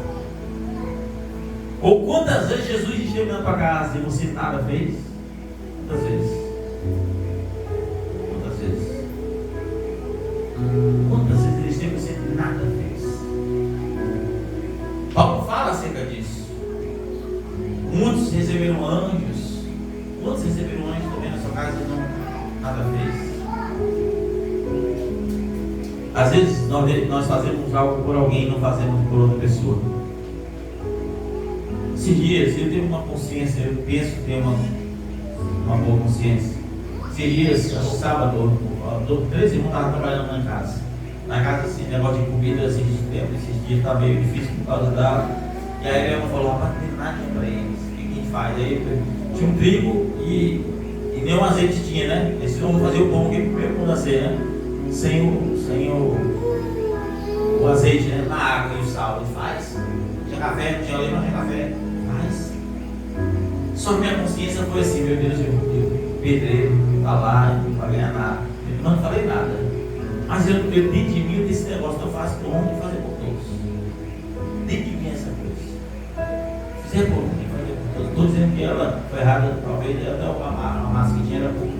ou quantas vezes Jesus esteve na tua casa e você nada fez? Quantas vezes? Quantas vezes? Quantas vezes ele esteve e você nada fez? Paulo fala acerca disso. Muitos receberam anjos. Quantos receberam anjos também na sua casa e não nada fez? Às vezes nós fazemos algo por alguém e não fazemos por outra pessoa. Esses dias eu tenho uma consciência, eu penso que tenho uma boa consciência. Esses dias, acho que sábado, 3 irmãos estavam trabalhando lá em casa. Na casa, assim, negócio de comida, esses dias está meio difícil por causa da. E aí a irmã falou: rapaz, não tem nada para eles, o que a gente faz? Aí tinha um trigo e nem um azeite tinha, né? Eles vão fazer o pão que primeiro quando nascer, né? Sem o azeite, né? Na água e o sal. Ele faz. Tinha café, não tinha leite, não tinha café. Faz. Só que minha consciência foi assim: meu Deus, eu pedreiro, tá lá, não vai ganhar nada. Eu não falei nada. Mas eu dentro de mim desse negócio, eu faço por onde fazer por todos. Dentro de mim essa coisa. Fizer por onde fazer por todos. Estou dizendo que ela foi errada, talvez até a massa que tinha era pouco.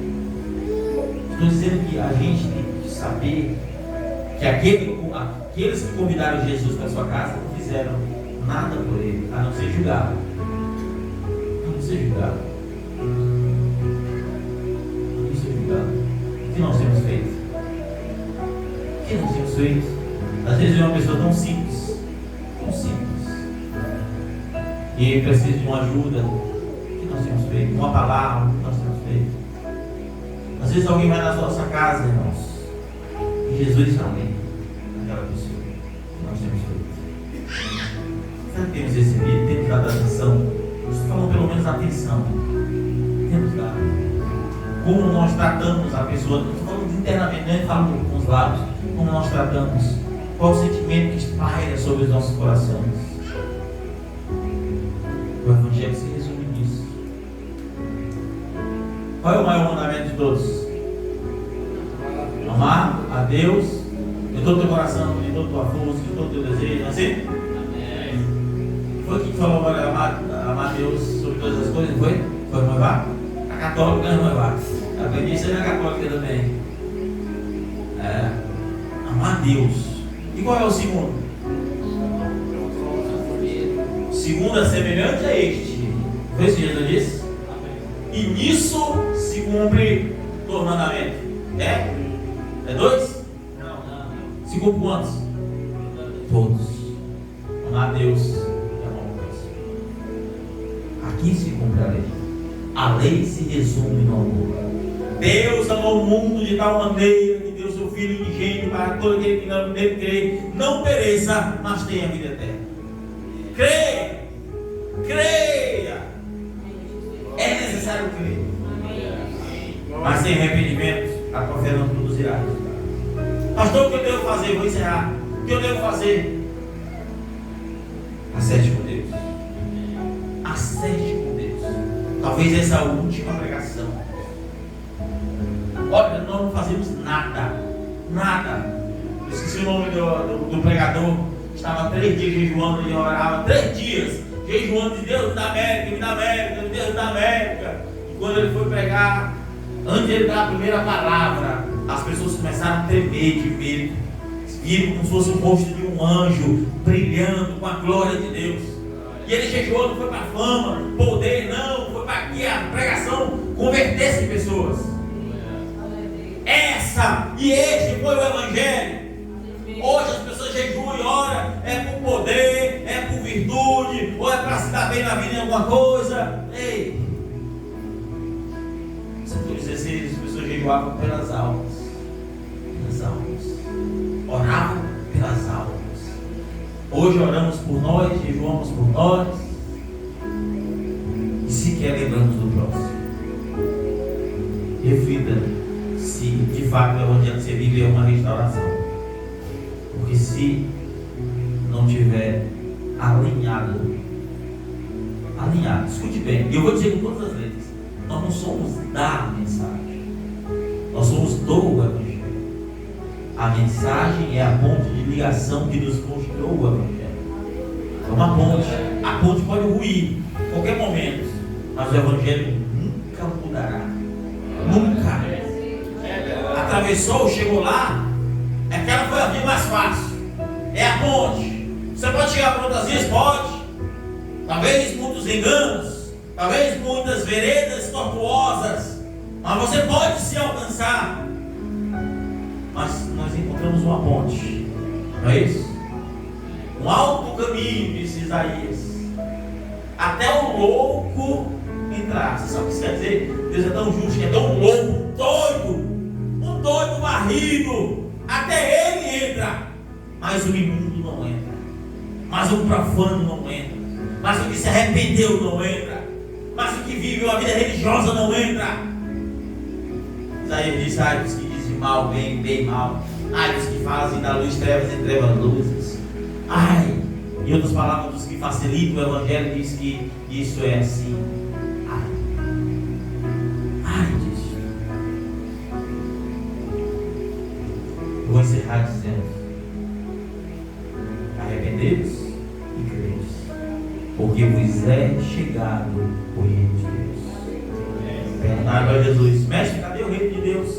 Estou dizendo que a gente tem que saber que aqueles que convidaram Jesus para sua casa não fizeram nada por ele, a não ser julgar. A não ser julgar. A não ser julgar. O que nós temos feito? O que nós temos feito? Às vezes é uma pessoa tão simples, e precisa de uma ajuda. O que nós temos feito? Uma palavra. O que nós temos feito? Às vezes alguém vai na nossa casa, irmãos, e Jesus está ali, naquela pessoa. O que nós temos feito? Será que temos recebido? Temos dado atenção? Estou falando pelo menos atenção. Temos dado. Como nós tratamos a pessoa? Não estou falando internamente, nem falo com os lábios. Como nós tratamos? Qual o sentimento que espalha sobre os nossos corações? O Evangelho se resume nisso. Qual é o maior mandamento de todos? Amar a Deus de todo o teu coração, de toda a tua força, de todo o teu desejo. Não é assim? Foi o que falou amar a Deus sobre todas as coisas, não foi? Foi noivar? A católica não é noivar. A Benícia não é católica também. Amar a Deus. E qual é o segundo? O segundo é semelhante a este. Foi isso que Jesus disse? E nisso se cumpre todo mandamento. É 2? Não. Se cumpre quantos? Todos. amar a Deus e amar o próximo. Aqui se cumpre a lei. A lei se resume no amor. Deus amou o mundo de tal maneira que deu seu Filho unigênito para todo aquele que nele crê, não pereça, mas tenha vida eterna. Creia! Creia! É necessário crer. Mas sem arrependimento, a tua fé não produzirá resultado. Pastor, o que eu devo fazer? Vou encerrar. O que eu devo fazer? Acerte com Deus. Acerte com Deus. Talvez essa é a última pregação. Olha, nós não fazemos nada. Nada. Eu esqueci o nome do pregador. Estava 3 dias jejuando e orava. 3 dias jejuando de Deus da América, me dá América, Deus da América. E quando ele foi pregar, antes de ele dar a primeira palavra, as pessoas começaram a tremer de medo. Viram como se fosse o rosto de um anjo brilhando com a glória de Deus. E ele jejuou, não foi para fama, poder, não, foi para que a pregação convertesse pessoas. Essa e este foi o Evangelho. Hoje as pessoas jejuam e oram, é por poder, é por virtude, ou é para se dar bem na vida em alguma coisa. Ei! Século XVI, as pessoas jejuavam pelas almas. Pelas almas. Oravam pelas almas. Hoje oramos por nós, jejuamos por nós e sequer lembramos do próximo. Reflita se de fato o Evangelho que você vive é uma restauração. Porque se não tiver alinhado, escute bem, e eu vou dizer com todas as letras, nós não somos da mensagem, nós somos do Evangelho. A mensagem é a ponte de ligação que nos mostrou o Evangelho. É uma ponte. A ponte pode ruir em qualquer momento, mas o Evangelho nunca mudará. Nunca. Atravessou, chegou lá, aquela foi a via mais fácil. É a ponte. Você pode chegar por outras vias? Pode. Talvez muitos enganos, talvez muitas veredas tortuosas, mas você pode se alcançar. Mas nós encontramos uma ponte, não é isso? Um alto caminho, disse Isaías, até o louco entrar. Você sabe o que isso quer dizer? Deus é tão justo, que é tão louco, um doido varrido, até ele entra, mas o imundo não entra, mas o profano não entra, mas o que se arrependeu não entra, mas o que vive uma vida religiosa não entra. Isaías disse: ai dos que dizem mal, bem, bem mal, ai dos que fazem da luz trevas e trevas luzes, ai, em outras palavras, dos que facilitam o Evangelho, diz que isso é assim. Ai disso. Eu vou encerrar dizendo: arrependei-vos e credes, porque vos é chegado o reino de Deus. Perguntaram a Jesus: mestre, cadê o reino de Deus?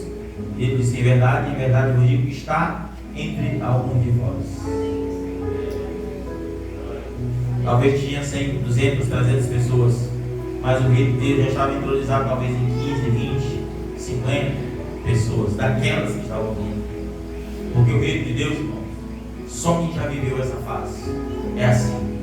Ele disse: em verdade vos digo que está entre alguns de vós. Talvez tinha 100, 200, 300 pessoas, mas o reino de Deus já estava entronizado talvez em 15, 20, 50 pessoas, daquelas que estavam vindo. Porque o reino de Deus, irmão, só quem já viveu essa fase é assim.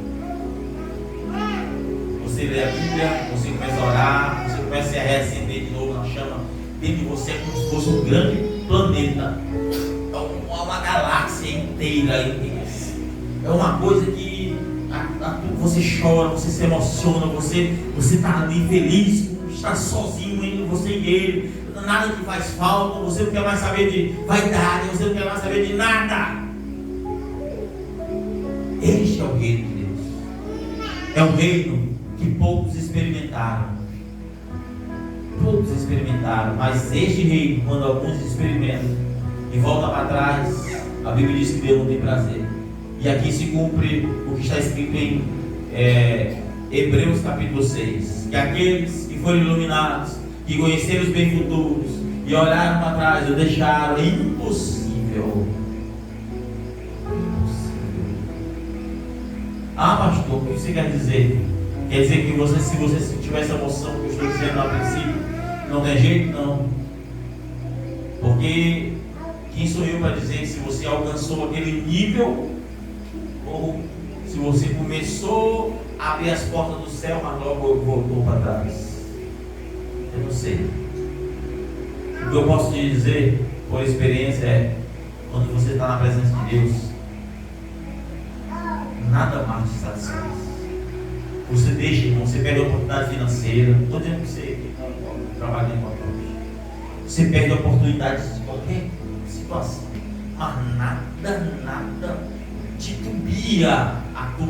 Você lê a Bíblia, você começa a orar, você começa a se reacender de novo na chama. Dentro de você é como se fosse um grande planeta, uma galáxia inteira. É uma coisa que você chora, você se emociona, você está ali feliz, está sozinho entre você e ele, nada te faz falta, você não quer mais saber de vaidade, você não quer mais saber de nada. Este é o reino de Deus. É um reino que poucos experimentaram. Poucos experimentaram, mas este reino, quando alguns experimentam e voltam para trás, a Bíblia diz que Deus não tem prazer. E aqui se cumpre o que está escrito em Hebreus capítulo 6, que aqueles que foram iluminados, que conheceram os bem futuros e olharam para trás e o deixaram, é impossível. Ah, pastor, o que você quer dizer? Quer dizer que você, se você tiver essa emoção que eu estou dizendo lá a princípio, não tem jeito? Não. Porque quem sou eu para dizer que se você alcançou aquele nível, ou se Se você começou a abrir as portas do céu, mas logo voltou para trás. Eu não sei. O que eu posso te dizer, por experiência, é quando você está na presença de Deus, nada mais te satisfaz. Você deixa, irmão, você perde a oportunidade financeira. Não estou dizendo que você não trabalha em qualquer coisa. Você perde oportunidades de qualquer situação. Mas nada titubia o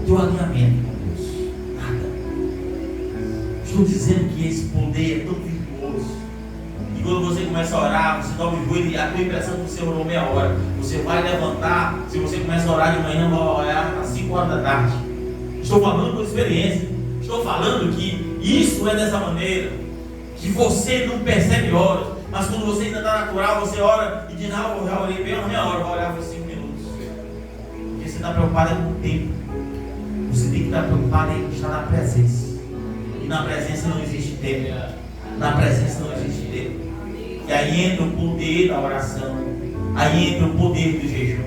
teu alinhamento com Deus. Nada. Estou dizendo que esse poder é tão virtuoso. E quando você começa a orar, você dobra o joelho e a tua impressão é que você orou meia hora. Você vai levantar, se você começa a orar de manhã, vai orar às 5 horas da tarde. Estou falando por experiência. Estou falando que isso é dessa maneira. Que você não percebe horas. Mas quando você ainda está natural, você ora e diz, eu já orei bem a meia hora, vou orar por 5 minutos. Porque você está preocupado com o tempo. Você tem que estar preocupado em estar na presença. E na presença não existe tempo. Na presença não existe tempo. E aí entra o poder da oração. Aí entra o poder do jejum.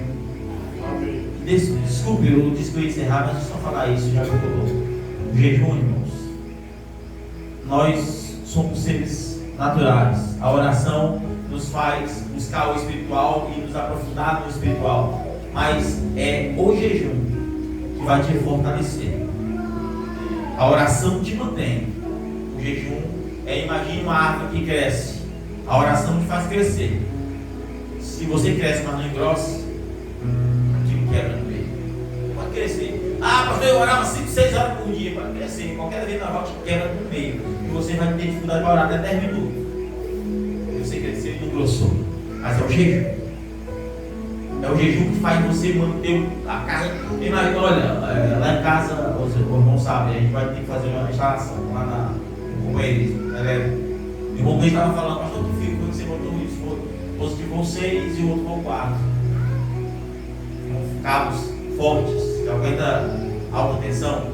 Desculpe, eu disse que eu ia encerrar, mas só falar isso, já que eu estou. O jejum, irmãos. Nós somos seres naturais. A oração nos faz buscar o espiritual e nos aprofundar no espiritual. Mas é o jejum que vai te fortalecer. A oração te mantém. O jejum imagine uma árvore que cresce. A oração te faz crescer. Se você cresce, mas não engrossa, aquilo quebra no meio. Pode crescer. Pastor, eu orava 5, 6 horas por dia. Pode crescer. Qualquer vez na volta quebra no meio. E você vai ter dificuldade para orar até 10 minutos. Você cresceu e não engrossou. Mas é o jejum. É o jejum que faz você manter a casa. Olha, lá em casa, os irmãos sabem, a gente vai ter que fazer uma instalação lá no companheirismo. O irmão estava falando, pastor, que filho foi que você botou isso? Positivo 6 e o outro 4. Cabos fortes, que aguenta alta tensão,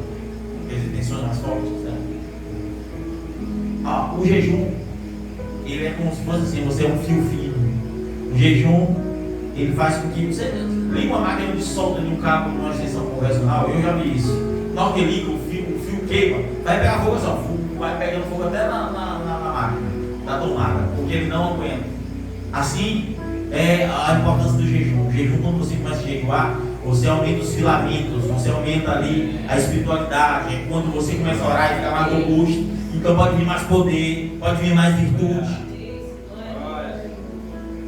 aquelas tensões mais fortes. Né? O jejum, ele é como se fosse assim, você é um fio fino. O jejum, ele faz com que você liga uma máquina de solda de um cabo numa extensão convencional. Eu já vi isso. Na hora que liga, o fio queima, vai pegar fogo só, vai pegando fogo até na máquina, na tomada, porque ele não aguenta. Assim é a importância do jejum. O jejum, quando você começa a jejuar, você aumenta os filamentos, você aumenta ali a espiritualidade. Quando você começa a orar e fica mais robusto, então pode vir mais poder, pode vir mais virtude.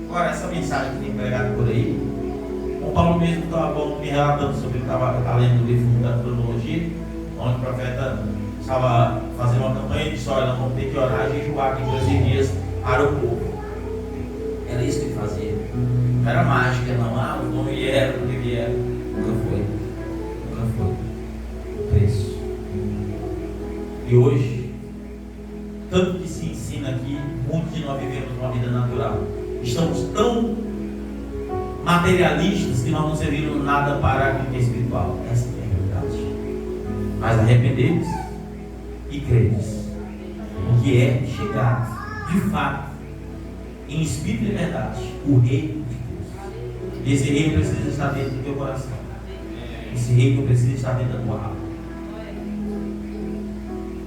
Agora, essa mensagem que tem pregado por aí, o Paulo mesmo estava me relatando sobre, estava lendo o livro da cronologia, onde o profeta estava fazendo uma campanha de olha, nós vamos ter que orar e jejuar aqui 12 dias para o povo. Era isso que ele fazia. Não era mágica, não. Os não vieram, porque vieram. Nunca foi. O preço. E hoje, tanto que se ensina aqui, muitos de nós vivemos uma vida natural. Estamos tão materialistas que nós não servimos nada para aquilo que é espiritual. Essa é a realidade. Mas arrependei-vos e credes. O que é chegar, de fato, em espírito e verdade, o reino de Deus. E esse reino precisa estar dentro do teu coração. Esse reino precisa estar dentro da tua alma.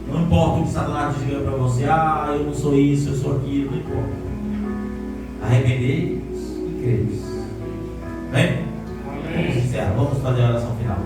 Não importa o que Satanás diga para você, eu não sou isso, eu sou aquilo, não importa. Arrependei-vos e credes. Amém? Vamos encerrar, vamos fazer a oração final.